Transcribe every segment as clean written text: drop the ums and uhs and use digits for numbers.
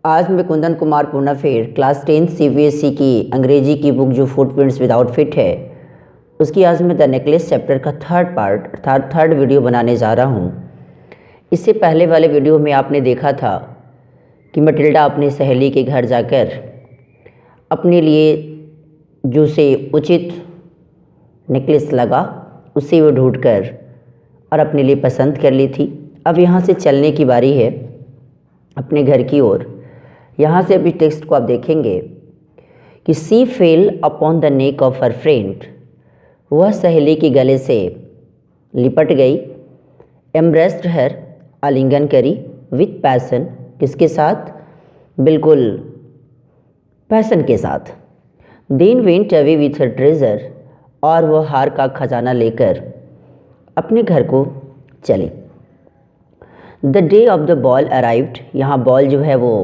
आज मैं Kundan Kumar पूनाफेर class 10 CBSE की अंग्रेजी की बुक जो फुटप्रिंट्स विद आउटफिट है उसकी आज मैं द नेकलेस चैप्टर का थर्ड वीडियो बनाने जा रहा हूँ। इससे पहले वाले वीडियो में आपने देखा था कि मटिल्डा अपनी सहेली के घर जाकर अपने लिए जो उसे उचित नेकलेस लगा उसे वो ढूंढकर और अपने लिए पसंद कर ली थी। अब यहाँ से चलने की बारी है अपने घर की ओर। यहाँ से अभी टेक्स्ट को आप देखेंगे कि she fell upon the neck of her friend, वह सहेली के गले से लिपट गई। एम्ब्रेस्ड हर, आलिंगन करी। विथ पैसन, किसके साथ? बिल्कुल पैसन के साथ। Then went away with her treasure, और वह हार का खजाना लेकर अपने घर को चली। The day of the ball arrived, यहाँ बॉल जो है वो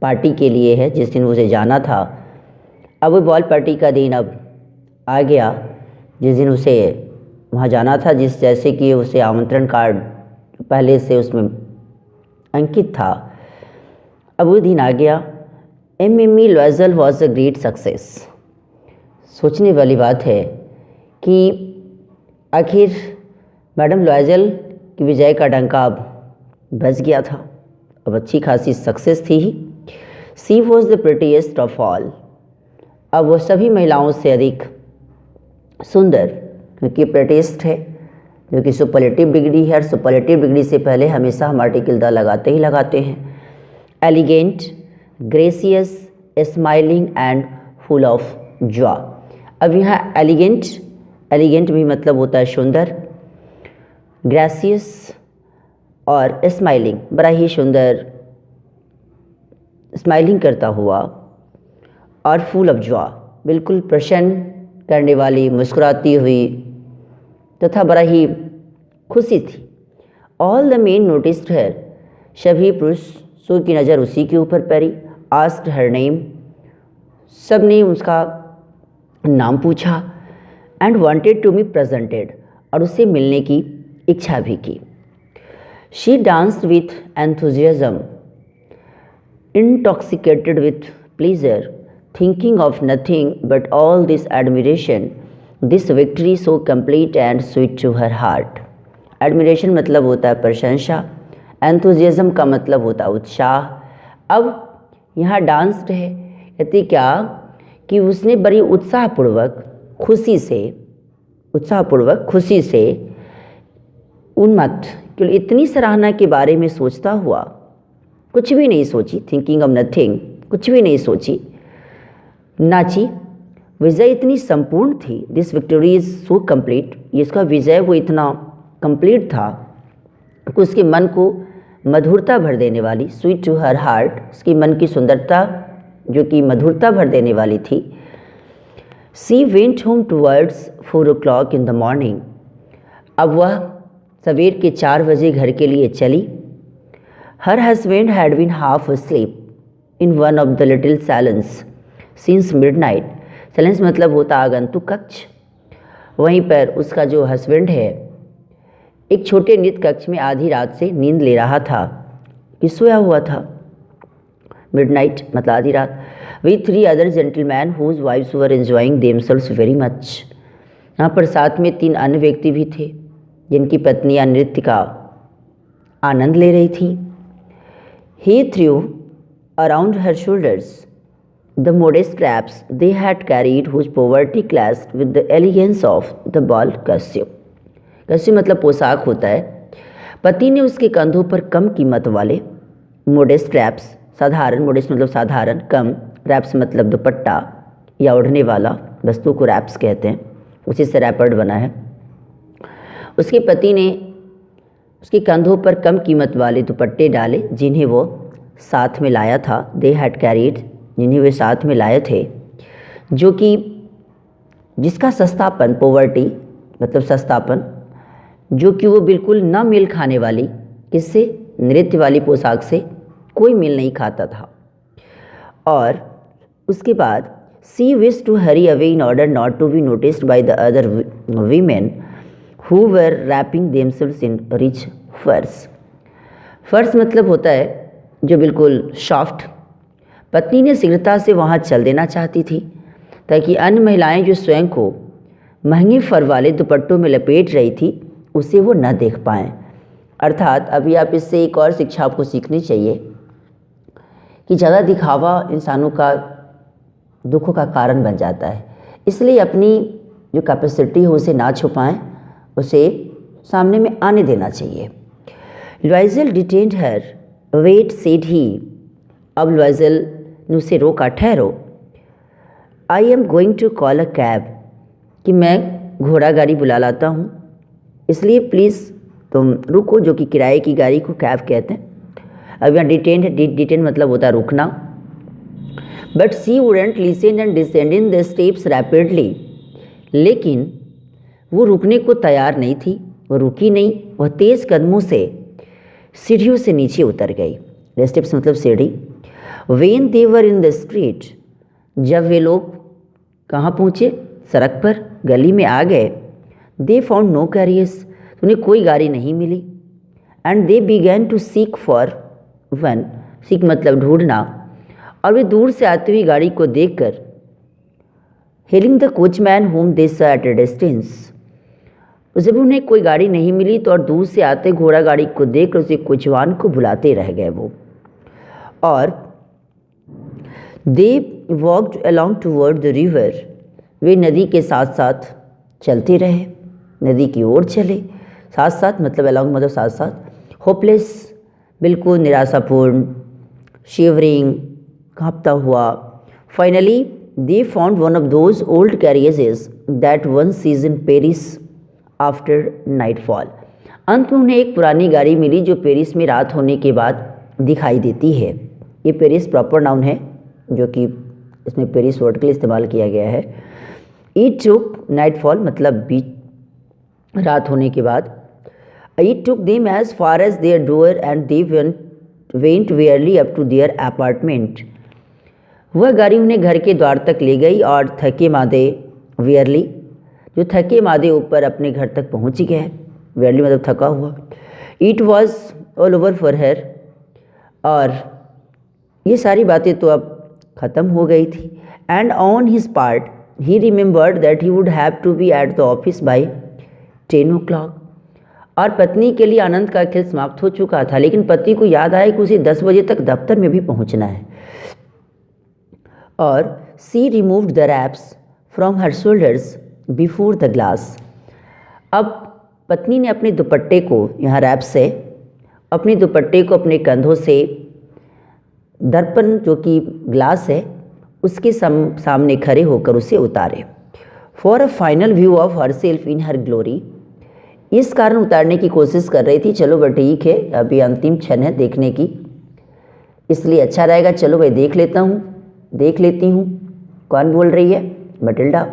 पार्टी के लिए है जिस दिन उसे जाना था। अब वो बॉल पार्टी का दिन अब आ गया जिस दिन उसे वहाँ जाना था, जैसे कि उसे आमंत्रण कार्ड पहले से उसमें अंकित था। अब वो दिन आ गया। MME Loisel was a great success. सोचने वाली बात है कि आखिर मैडम लॉयजल की विजय का डंका अब बज गया था, अब अच्छी खासी सक्सेस थी ही। She was the prettiest of all, अब वो सभी महिलाओं से अधिक सुंदर, क्योंकि प्रिटीएस्ट है जो कि सुपरलेटिव डिग्री है, और सुपरलेटिव डिग्री से पहले हमेशा हम आर्टिकल द लगाते ही लगाते हैं। Elegant, gracious, smiling and full of Joy. अब यहाँ एलिगेंट भी मतलब होता है सुंदर, ग्रेसियस और स्माइलिंग, बड़ा ही सुंदर स्माइलिंग करता हुआ, और फुल ऑफ जॉय, बिल्कुल प्रसन्न करने वाली, मुस्कुराती हुई तथा बड़ा ही खुशी थी। ऑल द मेन नोटिस्ड हर, सभी पुरुषों की नज़र उसी के ऊपर पड़ी। आस्क्ड हर नेम, सब ने उसका नाम पूछा। And wanted to be presented, और उससे मिलने की इच्छा भी की। She danced with enthusiasm, intoxicated with pleasure, thinking of nothing but all this admiration, this victory so complete and sweet to her heart. Admiration मतलब होता है प्रशंसा, enthusiasm का मतलब होता है उत्साह। अब यहाँ डांस्ड है, कहती क्या कि उसने बड़ी उत्साहपूर्वक खुशी से उन्मत्त, केवल इतनी सराहना के बारे में सोचता हुआ, कुछ भी नहीं सोची, थिंकिंग ऑफ नथिंग, कुछ भी नहीं सोची, नाची। विजय इतनी संपूर्ण थी, this victory is so complete, इसका विजय वो इतना कंप्लीट था कि उसके मन को मधुरता भर देने वाली, स्वीट टू हर हार्ट, उसकी मन की सुंदरता जो कि मधुरता भर देने वाली थी। She went home towards 4 o'clock in the morning, अब वह सवेर के 4 बजे घर के लिए चली। Her husband had been half asleep in one of the little salons since midnight. Salons मतलब होता आगंतुक कक्ष। वहीं पर उसका जो हस्बैंड है एक छोटे नित कक्ष में आधी रात से नींद ले रहा था, कि सोया हुआ था। मिडनाइट मतलब आधी रात। With 3 other gentlemen whose wives were enjoying themselves very much. यहाँ पर साथ में 3 अन्य व्यक्ति भी थे जिनकी पत्नियां नृत्य का आनंद ले रही थी। He threw around her shoulders the modest scraps they had carried, whose poverty clashed with the elegance of the ball costume. costume मतलब पोशाक होता है। पति ने उसके कंधों पर कम कीमत वाले modest scraps, साधारण, modest मतलब साधारण, कम, रैप्स मतलब दुपट्टा या ओढ़ने वाला वस्तु को रैप्स कहते हैं, उसी से रैपर्ड बना है। उसके पति ने उसके कंधों पर कम कीमत वाले दुपट्टे डाले जिन्हें वो साथ में लाया था। दे हैड कैरीड, जिन्हें वे साथ में लाए थे, जो कि जिसका सस्तापन, पोवर्टी मतलब सस्तापन, जो कि वो बिल्कुल न मेल खाने वाली, किससे? नृत्य वाली पोशाक से कोई मेल नहीं खाता था। और उसके बाद she wish to hurry away in order not to be noticed by the other women who were wrapping themselves in rich furs. फर्स मतलब होता है जो बिल्कुल सॉफ्ट पत्नी ने शीघ्रता से वहाँ चल देना चाहती थी ताकि अन्य महिलाएं जो स्वयं को महंगे फर वाले दुपट्टों में लपेट रही थी उसे वो न देख पाएं। अर्थात अभी आप इससे एक और शिक्षा आपको सीखनी चाहिए कि ज़्यादा दिखावा इंसानों का दुखों का कारण बन जाता है। इसलिए अपनी जो कैपेसिटी है उसे ना छुपाएं, उसे सामने में आने देना चाहिए। Loisel detained her, wait said he. अब लॉइजल ने उसे रोका, ठहरो। I am going to call a cab, कि मैं घोड़ा गाड़ी बुला लाता हूँ, इसलिए प्लीज़ तुम रुको, जो कि किराए की गाड़ी को कैब कहते हैं। अब यहाँ डिटेन है, डिटेन मतलब होता है रुकना। But she wouldn't listen and descend the steps rapidly, लेकिन वो रुकने को तैयार नहीं थी, वो रुकी नहीं, वह तेज़ कदमों से सीढ़ियों से नीचे उतर गई। स्टेप्स मतलब सीढ़ी। When they were in the street, जब वे लोग कहाँ पहुँचे, सड़क पर, गली में आ गए। दे फाउंड नो कैरियर्स, उन्हें कोई गाड़ी नहीं मिली। And they began to seek for one, seek मतलब ढूंढना, और वे दूर से आती हुई गाड़ी को देखकर hailing the coachman home they saw at a distance, जब उन्हें कोई गाड़ी नहीं मिली तो और दूर से आते घोड़ा गाड़ी को देखकर उसे कोचवान को बुलाते रह गए वो। और they walked along toward the river, वे नदी के साथ साथ चलते रहे, नदी की ओर चले। साथ साथ मतलब अलॉन्ग मतलब साथ साथ। होपलेस बिल्कुल निराशापूर्ण, शिवरिंग कांपता हुआ। Finally they found one of those old carriages that one sees in Paris after nightfall. अंत में उन्हें एक पुरानी गाड़ी मिली जो पेरिस में रात होने के बाद दिखाई देती है। ये पेरिस प्रॉपर नाउन है जो कि इसमें पेरिस वर्ड के लिए इस्तेमाल किया गया है। ईट टुक नाइटफॉल मतलब बीच रात होने के बाद। It took them as far as their door and they went wearily up to their apartment. वह गाड़ी उन्हें घर के द्वार तक ले गई और थके मादे वेयरली जो थके मादे ऊपर अपने घर तक पहुंच गए। वेयरली मतलब थका हुआ। It was all over for her, और ये सारी बातें तो अब ख़त्म हो गई थी। And on his part he remembered that he would have to be at the office by 10 o'clock। और पत्नी के लिए आनंद का खेल समाप्त हो चुका था, लेकिन पति को याद आया कि उसे 10 बजे तक दफ्तर में भी पहुंचना है। और she removed the wraps from her shoulders before the glass. अब पत्नी ने अपने दुपट्टे को, यहाँ रैप से, अपने दुपट्टे को अपने कंधों से दर्पण जो कि ग्लास है उसके सामने खड़े होकर उसे उतारे। For a final view of her self in her glory, इस कारण उतारने की कोशिश कर रही थी। चलो वह ठीक है, अभी अंतिम क्षण है देखने की, इसलिए अच्छा रहेगा, चलो भाई देख लेता हूँ, देख लेती हूँ। कौन बोल रही है? Matilda.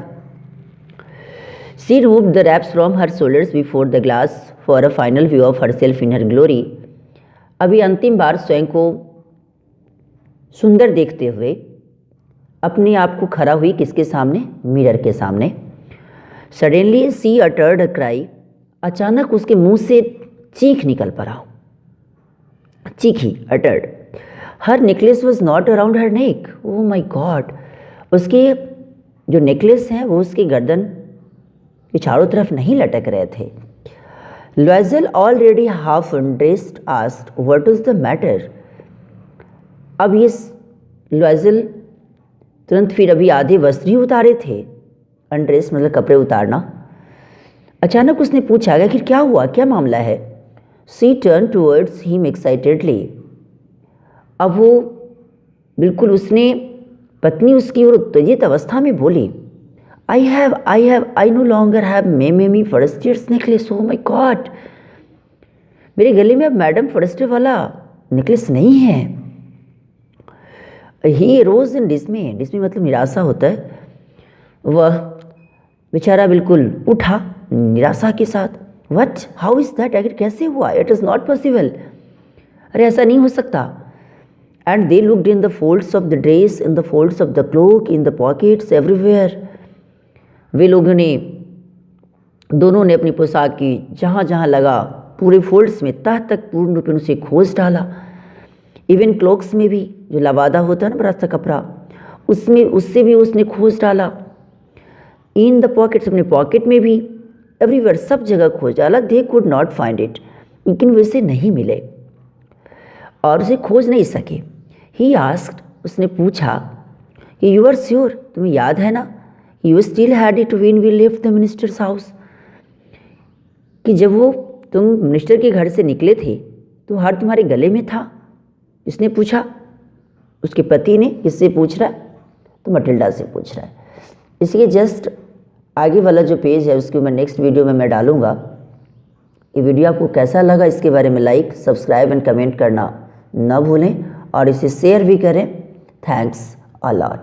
She removed the wraps from her shoulders before the glass for a final view of herself in her glory। अभी अंतिम बार स्वयं को सुंदर देखते हुए अपने आप को खड़ा हुई किसके सामने? मिरर के सामने। Suddenly she uttered a cry, अचानक उसके मुंह से चीख निकल पड़ा, चीखी, uttered। Her necklace was not around her neck। Oh my God, उसके जो नेकलेस हैं वो उसकी गर्दन के चारों तरफ नहीं लटक रहे थे। लॉइजल already half undressed asked what is the matter. अब ये लॉइजल तुरंत फिर अभी आधे वस्त्र ही उतारे थे, अनड्रेस मतलब कपड़े उतारना। अचानक उसने पूछा कि क्या हुआ, क्या मामला है? सी टर्न टूवर्ड्स हिम एक्साइटेडली। अब वो बिल्कुल उसने पत्नी उसकी ओर उत्तेजित अवस्था में बोली, I no longer have Memi Forestier's necklace। Oh my God, मेरे गले में अब मैडम फॉरेस्टर वाला नेकलेस नहीं है। ही रोज इन डिस्मे, डिस्मे मतलब निराशा होता है। वह बेचारा बिल्कुल उठा निराशा के साथ। What? How is that? आखिर कैसे हुआ? It is not possible। अरे ऐसा नहीं हो सकता। And they looked in the folds of the dress, in the folds of the cloak, in the pockets, everywhere। वे लोगों ने, दोनों ने अपनी पोशाक की जहाँ जहाँ लगा पूरे फोल्ड्स में तह तक पूर्ण रूप से उसे खोज डाला। इवन क्लोक्स में भी जो लबादा होता है ना, बड़ा सा कपड़ा, उसमें उससे भी उसने खोज डाला। इन द पॉकेट्स, अपने पॉकेट में भी, एवरीवेयर, सब जगह खोज डाला। They could not find it, लेकिन वैसे नहीं मिले और उसे खोज नहीं सके। ही आस्क्ड, उसने पूछा कि यू आर श्योर, तुम्हें याद है ना, you still had it when we left the minister's house, कि जब वो तुम मिनिस्टर के घर से निकले थे तो हार तुम्हारे गले में था। इसने पूछा, उसके पति ने। किससे पूछ रहा है? तो मटिल्डा से पूछ रहा है। इसके जस्ट आगे वाला जो पेज है उसके मैं नेक्स्ट वीडियो में मैं डालूँगा। ये वीडियो आपको कैसा लगा इसके बारे में लाइक, सब्सक्राइब एंड कमेंट करना न भूलें और इसे शेयर भी करें। Thanks a lot.